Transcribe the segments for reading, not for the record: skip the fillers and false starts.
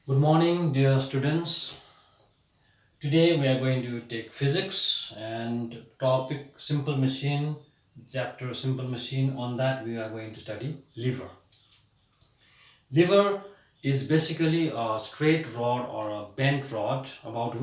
Good morning, dear students. Today we are going to take physics and topic simple machine, chapter simple machine. On that, we are going to study lever. Lever is basically a straight rod or a bent rod about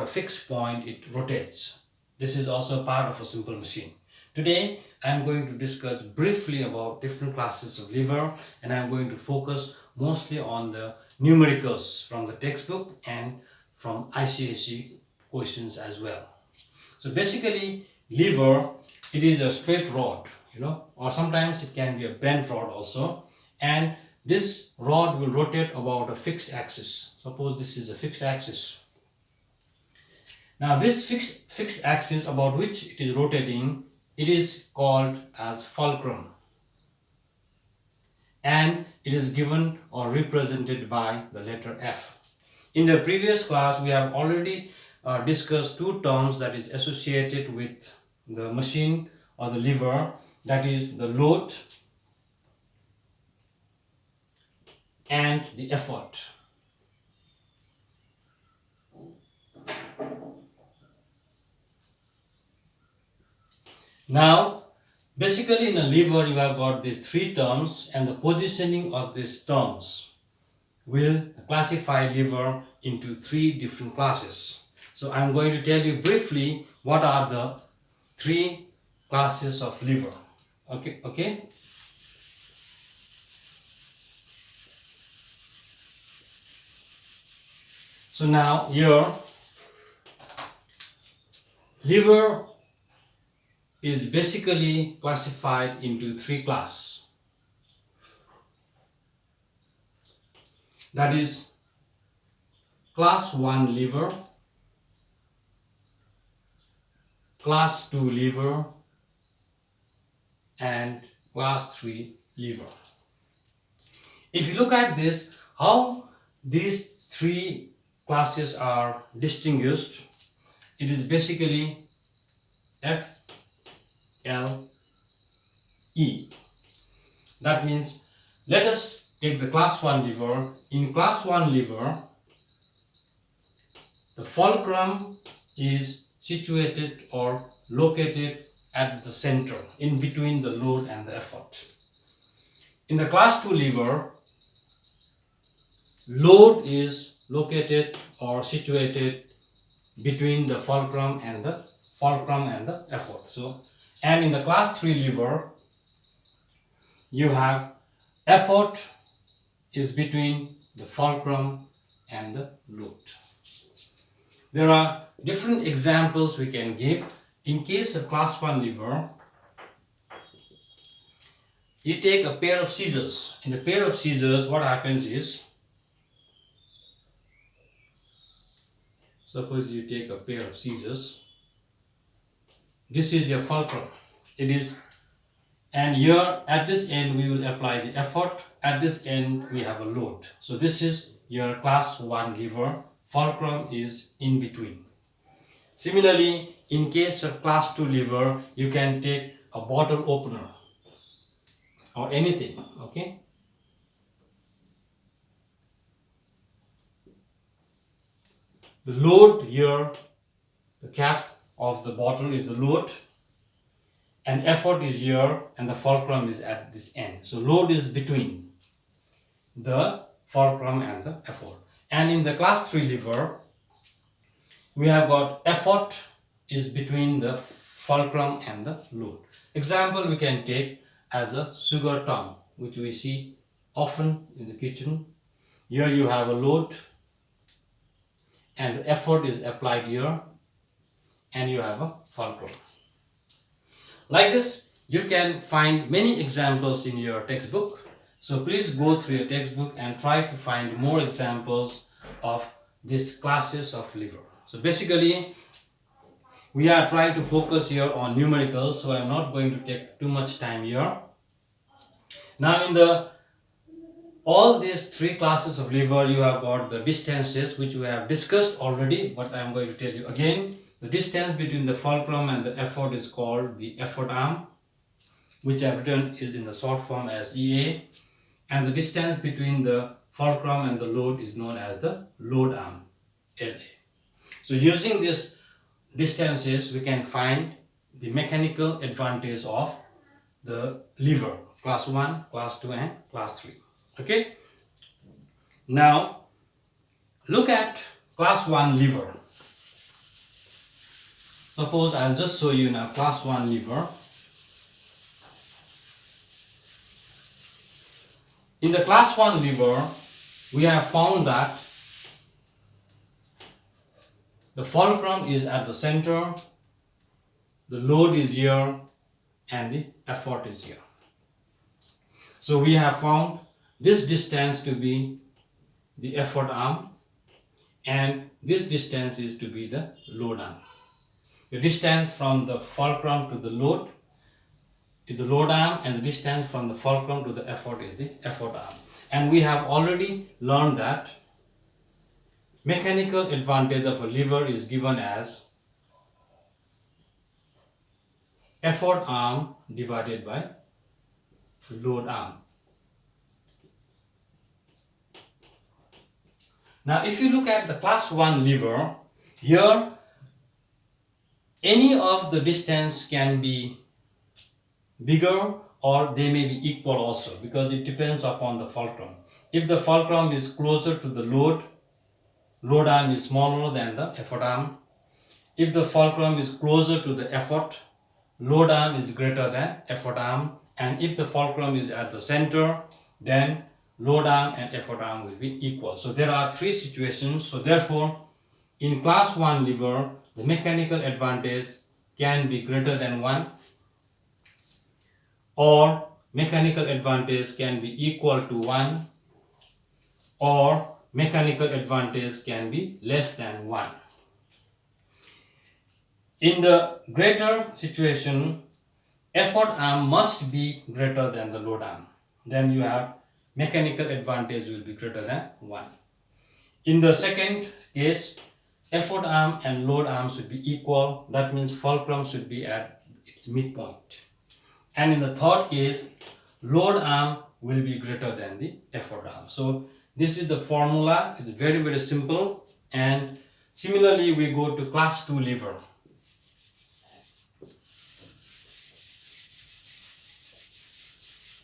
a fixed point, it rotates. This is also part of a simple machine. Today, I am going to discuss briefly about different classes of lever, and I am going to focus mostly on the numericals from the textbook and from ICSE questions as well. So basically, lever, it is a straight rod, or sometimes it can be a bent rod also, and this rod will rotate about a fixed axis. Suppose this is a fixed axis. Now this fixed axis about which it is rotating, it is called as fulcrum, and it is given or represented by the letter F. In the previous class, we have already discussed two terms that is associated with the machine or the lever, that is the load and the effort. Now, basically in a lever you have got these three terms, and the positioning of these terms will classify lever into three different classes. So I'm going to tell you briefly what are the three classes of lever. Okay. So now here, lever is basically classified into three classes. That is class 1 lever, class 2 lever, and class 3 lever. If you look at this, how these three classes are distinguished, it is basically F, L, E. That means, let us take the class 1 lever. In class 1 lever, the fulcrum is situated or located at the center, in between the load and the effort. In the class 2 lever, load is located or situated between the fulcrum and the effort. And in the class 3 lever, you have effort is between the fulcrum and the load. There are different examples we can give. In case of class 1 lever, you take a pair of scissors. In a pair of scissors, what happens is, suppose you take a pair of scissors. This is your fulcrum. And here at this end we will apply the effort. At this end we have a load. So this is your class 1 lever. Fulcrum is in between. Similarly, in case of class 2 lever, you can take a bottle opener or anything. Okay. The load here, the cap of the bottle is the load, and effort is here, and the fulcrum is at this end. So load is between the fulcrum and the effort. And in the class 3 lever, we have got effort is between the fulcrum and the load. Example we can take as a sugar tongue, which we see often in the kitchen. Here you have a load, and the effort is applied here, and you have a fulcrum. Like this, you can find many examples in your textbook. So please go through your textbook and try to find more examples of these classes of lever. So basically, we are trying to focus here on numericals, so I am not going to take too much time here. Now in all these three classes of lever, you have got the distances, which we have discussed already, but I am going to tell you again. The distance between the fulcrum and the effort is called the effort arm, which I have written is in the short form as EA. And the distance between the fulcrum and the load is known as the load arm, LA. So using these distances, we can find the mechanical advantage of the lever, class 1, class 2 and class 3. Okay. Now look at class 1 lever. Suppose I'll just show you now class 1 lever. In the class 1 lever, we have found that the fulcrum is at the center, the load is here, and the effort is here. So we have found this distance to be the effort arm, and this distance is to be the load arm. The distance from the fulcrum to the load is the load arm, and the distance from the fulcrum to the effort is the effort arm. And we have already learned that mechanical advantage of a lever is given as effort arm divided by load arm. Now if you look at the class 1 lever, here any of the distance can be bigger or they may be equal also, because it depends upon the fulcrum. If the fulcrum is closer to the load arm is smaller than the effort arm. If the fulcrum is closer to the effort, load arm is greater than effort arm. And if the fulcrum is at the center, then load arm and effort arm will be equal. So there are three situations. So therefore, in class 1 lever, the mechanical advantage can be greater than 1, or mechanical advantage can be equal to 1, or mechanical advantage can be less than 1. In the greater situation, effort arm must be greater than the load arm. Then you have mechanical advantage will be greater than 1. In the second case, effort arm and load arm should be equal. That means fulcrum should be at its midpoint. And in the third case, load arm will be greater than the effort arm. So this is the formula. It's very, very simple. And similarly, we go to class 2 lever.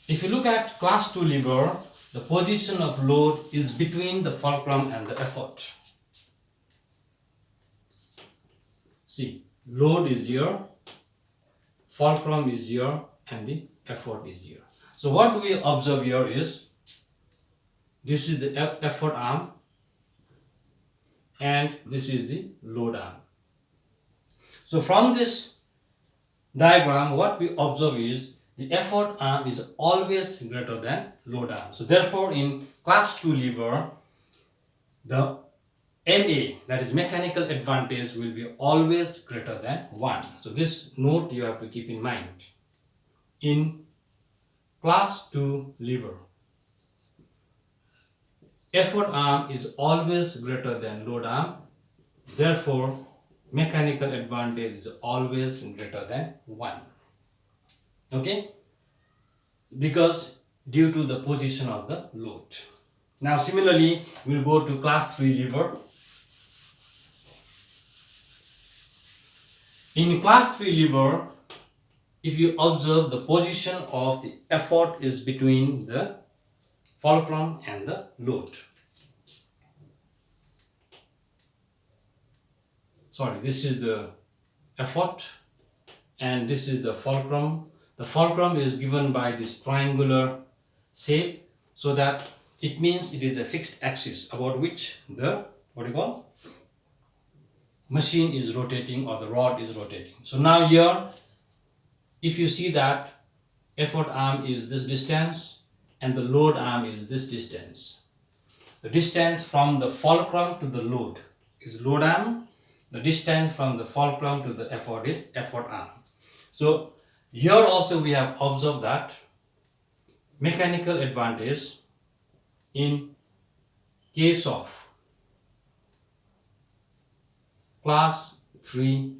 If you look at class 2 lever, the position of load is between the fulcrum and the effort. See, load is here, fulcrum is here, and the effort is here. So what we observe here is, this is the effort arm and this is the load arm. So from this diagram, what we observe is the effort arm is always greater than load arm. So therefore, in class 2 lever, the MA, that is mechanical advantage, will be always greater than 1. So this note you have to keep in mind. In class 2 lever, effort arm is always greater than load arm. Therefore, mechanical advantage is always greater than 1. Okay? Because due to the position of the load. Now similarly, we'll go to class 3 lever. In class 3 lever, if you observe, the position of the effort is between the fulcrum and the load. Sorry, this is the effort and this is the fulcrum. The fulcrum is given by this triangular shape, so that it means it is a fixed axis about which the machine is rotating or the rod is rotating. So now here, if you see that effort arm is this distance and the load arm is this distance. The distance from the fulcrum to the load is load arm. The distance from the fulcrum to the effort is effort arm. So here also we have observed that mechanical advantage in case of class 3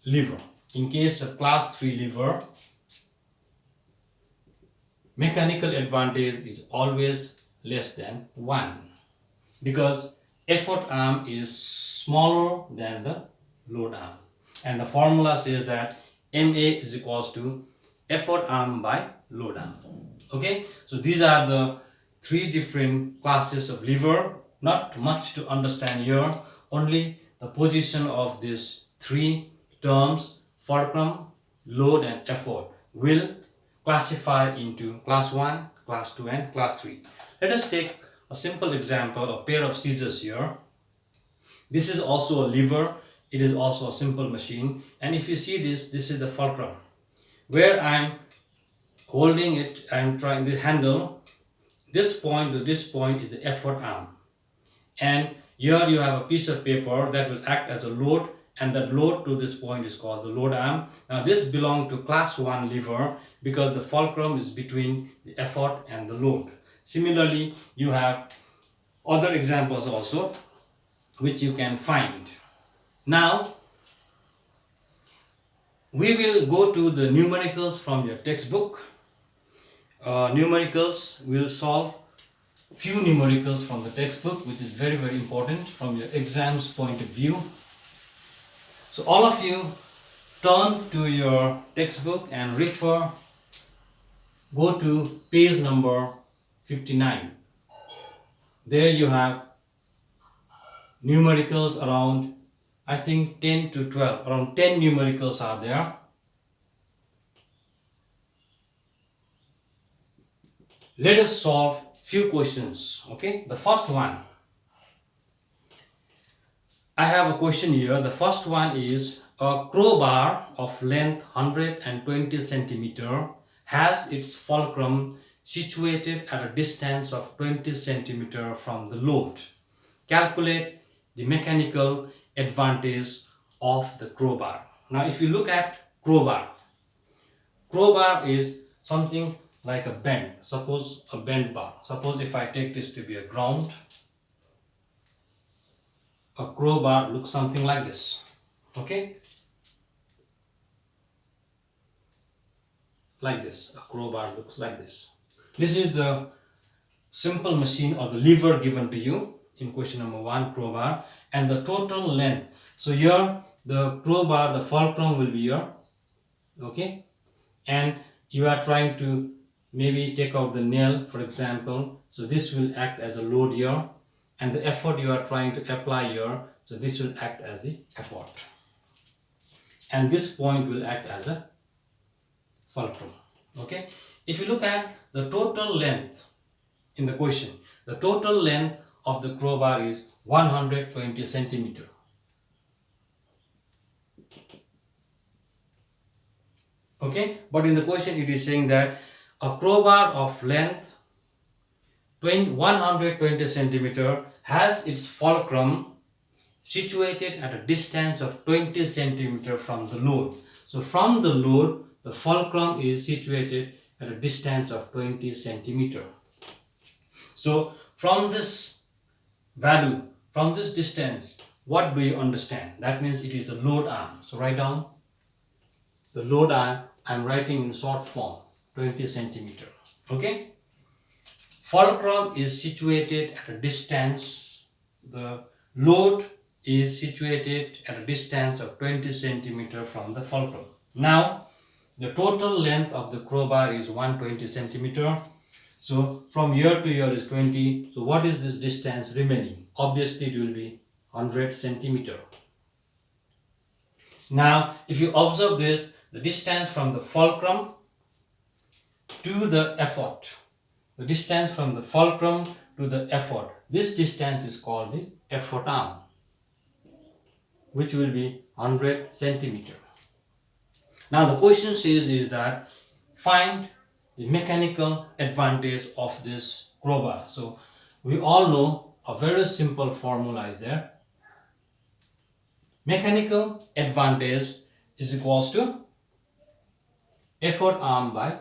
lever. In case of class 3 lever, mechanical advantage is always less than 1, because effort arm is smaller than the load arm, and the formula says that MA is equals to effort arm by load arm. Okay, so these are the three different classes of lever. Not much to understand here, only the position of these three terms, fulcrum, load and effort, will classify into class 1, class 2 and class 3. Let us take a simple example, a pair of scissors here. This is also a lever, it is also a simple machine, and if you see this is the fulcrum. Where I am holding it, I am trying the handle, this point to this point is the effort arm, and here you have a piece of paper that will act as a load, and that load to this point is called the load arm. Now this belongs to class 1 lever because the fulcrum is between the effort and the load. Similarly, you have other examples also which you can find. Now we will go to the numericals from your textbook. Numericals, we will solve few numericals from the textbook, which is very important from your exams point of view. So all of you turn to your textbook and refer, go to page number 59. There you have numericals around, I think 10 to 12, around 10 numericals are there. Let us solve few questions. Okay, the first one, I have a question here. The first one is, a crowbar of length 120 centimeter has its fulcrum situated at a distance of 20 centimeter from the load. Calculate the mechanical advantage of the crowbar. Now if you look at crowbar is something like a bend. Suppose a bend bar. Suppose if I take this to be a ground, a crowbar looks something like this. Okay, like this. A crowbar looks like this. This is the simple machine or the lever given to you in question number 1, crowbar, and the total length. So here the crowbar, the fulcrum will be here. Okay, and you are trying to maybe take out the nail, for example. So this will act as a load here, and the effort you are trying to apply here, so this will act as the effort, and this point will act as a fulcrum. Okay, if you look at the total length in the question, the total length of the crowbar is 120 centimeter. Okay, but in the question it is saying that a crowbar of length 120 centimeter has its fulcrum situated at a distance of 20 centimeter from the load. So from the load, the fulcrum is situated at a distance of 20 centimeter. So from this value, from this distance, what do you understand? That means it is a load arm. So write down the load arm. I am writing in short form, 20 centimeter. Okay, fulcrum is situated at a distance, the load is situated at a distance of 20 centimeter from the fulcrum. Now the total length of the crowbar is 120 centimeter. So from here to here is 20. So what is this distance remaining? Obviously it will be 100 centimeter. Now if you observe this, the distance from the fulcrum to the effort, the distance from the fulcrum to the effort, this distance is called the effort arm, which will be 100 centimeter. Now the question says is that find the mechanical advantage of this crowbar. So we all know a very simple formula is there. Mechanical advantage is equals to effort arm by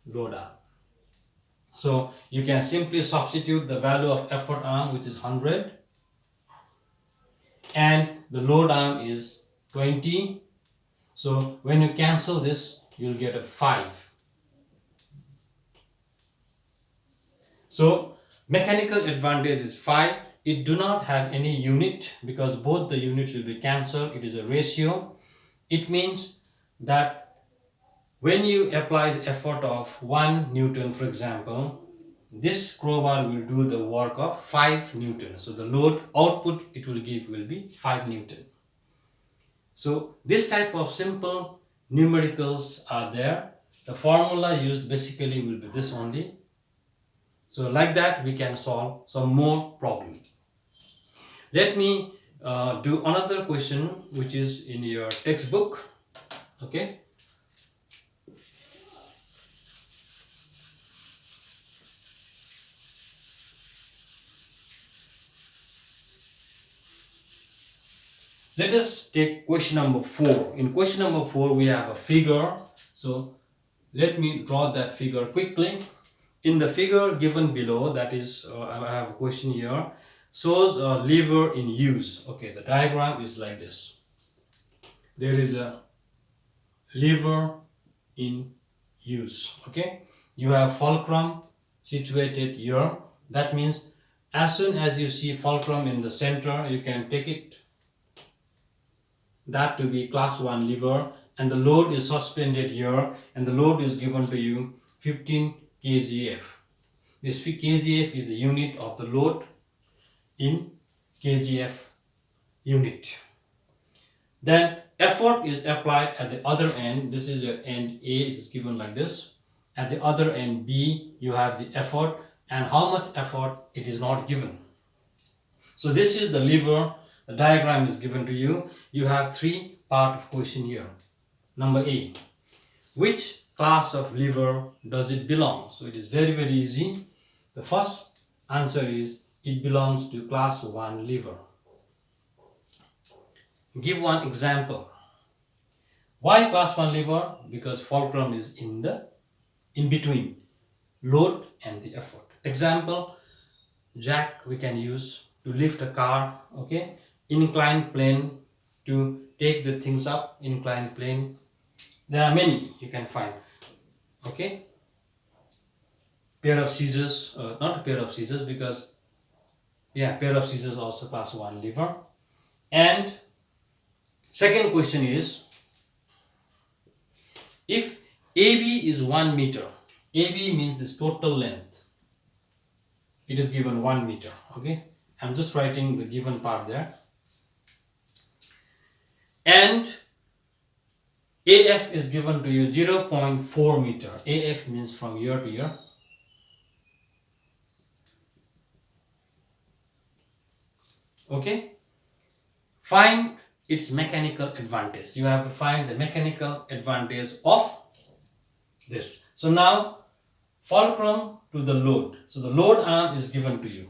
load arm. So you can simply substitute the value of effort arm, which is 100, and the load arm is 20. So when you cancel this, you'll get a 5. So Mechanical advantage is 5. It do not have any unit because both the units will be cancelled. It is a ratio. It means that when you apply the effort of 1 Newton, for example, this crowbar will do the work of 5 Newton. So the load output it will give will be 5 Newton. So this type of simple numericals are there. The formula used basically will be this only. So like that we can solve some more problem. Let me do another question which is in your textbook. Okay. Let us take question number 4. In question number 4 we have a figure. So let me draw that figure quickly. In the figure given below, that is I have a question here, shows a lever in use. Okay, the diagram is like this. There is a lever in use. Okay, you have fulcrum situated here. That means as soon as you see fulcrum in the center, you can take it that to be class 1 lever, and the load is suspended here, and the load is given to you 15 kgf. This kgf is the unit of the load in kgf unit. Then effort is applied at the other end. This is your end A, it is given like this. At the other end B, you have the effort, and how much effort it is not given. So this is the lever. The diagram is given to you. You have 3 part of question here. Number A, which class of lever does it belong? So it is very easy. The first answer is it belongs to class 1 lever. Give one example. Why class 1 lever? Because fulcrum is in between load and the effort. Example, jack we can use to lift a car. Okay, inclined plane to take the things up, inclined plane. There are many you can find. Okay, pair of scissors, not a pair of scissors, because pair of scissors also class 1 lever. And second question is, if AB is 1 meter, AB means this total length, it is given 1 meter. Okay, I'm just writing the given part there. And AF is given to you 0.4 meter. AF means from here to here. Okay, find its mechanical advantage. You have to find the mechanical advantage of this. So now fulcrum to the load. So the load arm is given to you.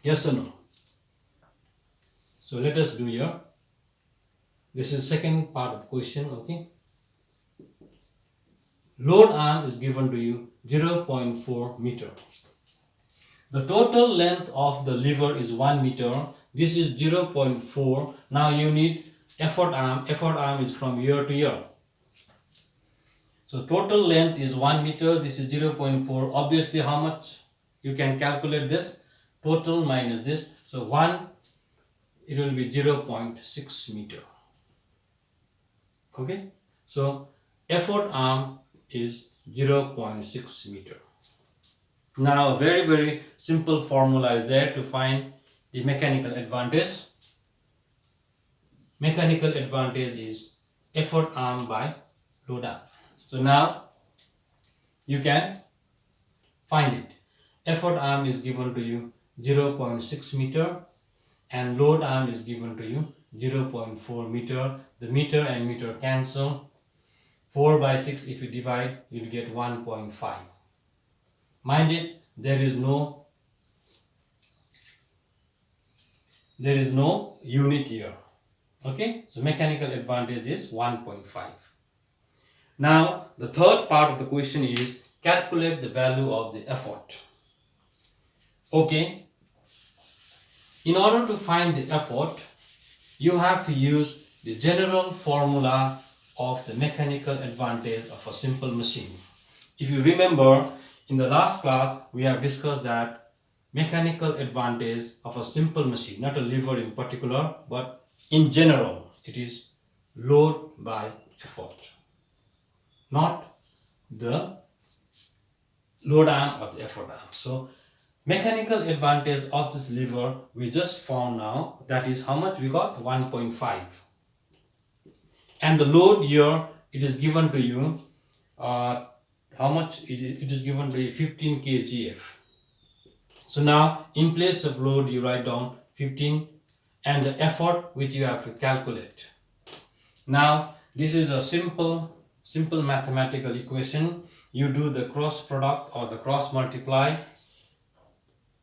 Yes or no? So let us do here. This is second part of question. Okay, load arm is given to you 0.4 meter. The total length of the lever is 1 meter. This is 0.4. Now you need effort arm. Effort arm is from here to here. So total length is 1 meter. This is 0.4. Obviously, how much you can calculate this? Total minus this. So 1, it will be 0.6 meter. Okay. So effort arm is 0.6 meter. Now a very simple formula is there to find the mechanical advantage. Mechanical advantage is effort arm by load arm. So now you can find it. Effort arm is given to you 0.6 meter and load arm is given to you 0.4 meter. The meter and meter cancel. 4 by 6 if you divide, you will get 1.5. Mind it, there is no unit here. Okay, so mechanical advantage is 1.5. Now the third part of the question is calculate the value of the effort. Okay, in order to find the effort, you have to use the general formula of the mechanical advantage of a simple machine. If you remember, in the last class we have discussed that mechanical advantage of a simple machine, not a lever in particular, but in general, it is load by effort, not the load arm or the effort arm. So mechanical advantage of this lever we just found now, that is how much we got, 1.5. And the load here, it is given to you, how much it is given to you, 15 kgf. So now in place of load you write down 15 and the effort which you have to calculate. Now this is a simple mathematical equation. You do the cross product or the cross multiply,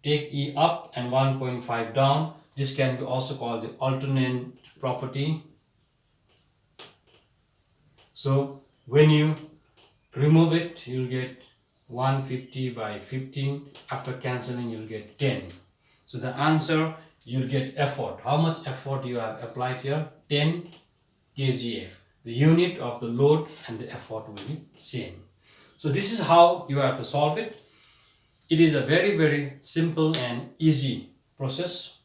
take E up and 1.5 down. This can be also called the alternate property. So when you remove it, you'll get 150 by 15. After cancelling, you'll get 10. So the answer, you'll get effort. How much effort you have applied here? 10 kgf. The unit of the load and the effort will be same. So this is how you have to solve it. It is a very simple and easy process.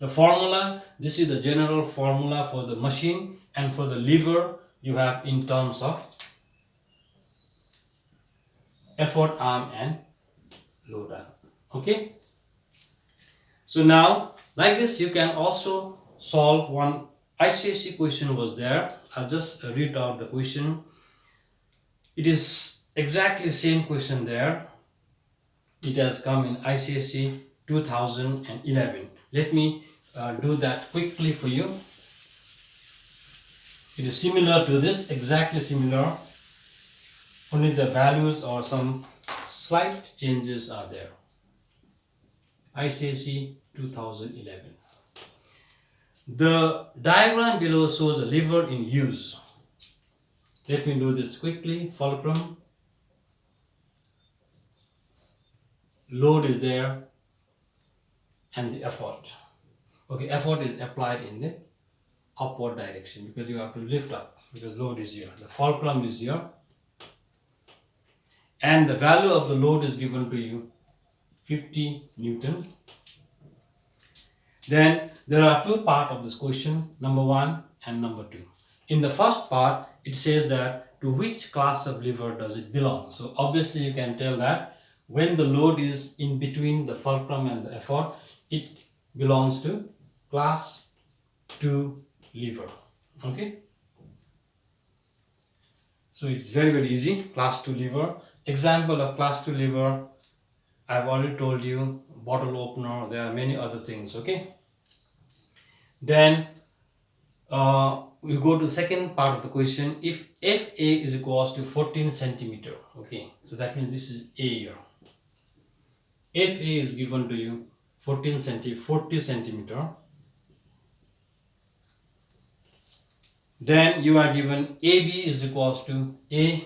The formula, this is the general formula for the machine, and for the lever you have in terms of effort arm and load arm. Okay, so now like this you can also solve one ICSE question was there. I'll just read out the question. It is exactly same question there. It has come in ICSE 2011. Let me do that quickly for you. It is similar to this, exactly similar, only the values or some slight changes are there. ICSE 2011. The diagram below shows a lever in use. Let me do this quickly. Fulcrum, load is there, and the effort. Okay, effort is applied in the upward direction because you have to lift up, because load is here. The fulcrum is here, and the value of the load is given to you 50 Newton. Then there are two parts of this question, number 1 and number 2. In the first part, it says that to which class of lever does it belong. So obviously you can tell that when the load is in between the fulcrum and the effort, it belongs to class 2 lever. Okay, so it's very easy. Class 2 lever. Example of class 2 lever, I've already told you, bottle opener. There are many other things. Okay, then we go to the second part of the question. If FA is equals to 14 centimeter, okay, so that means this is A here. FA is given to you 40 centimeter. Then you are given AB is equals to A,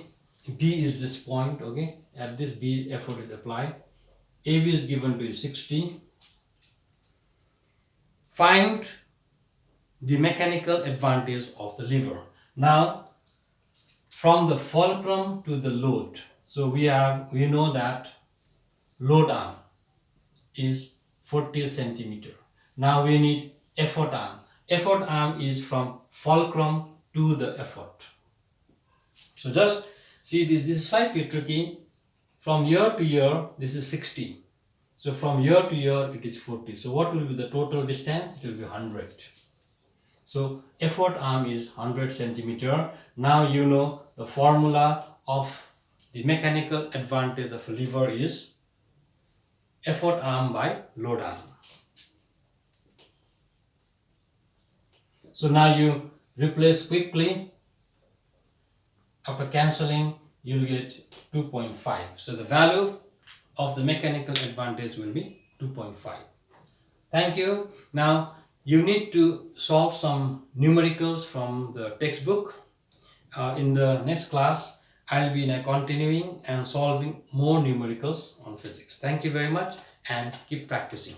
B is this point, okay, at this B effort is applied. AB is given to you 60. Find the mechanical advantage of the lever. Now from the fulcrum to the load, so we know that load arm is 40 centimeter. Now we need effort arm. Effort arm is from fulcrum to the effort. So just see this is slightly tricky. From here to here this is 60. So from here to here it is 40. So what will be the total distance? It will be 100. So effort arm is 100 centimeter. Now you know the formula of the mechanical advantage of a lever is effort arm by load arm. So now you replace quickly. After cancelling, you'll get 2.5. So the value of the mechanical advantage will be 2.5. Thank you. Now you need to solve some numericals from the textbook. In the next class, I'll be continuing and solving more numericals on physics. Thank you very much and keep practicing.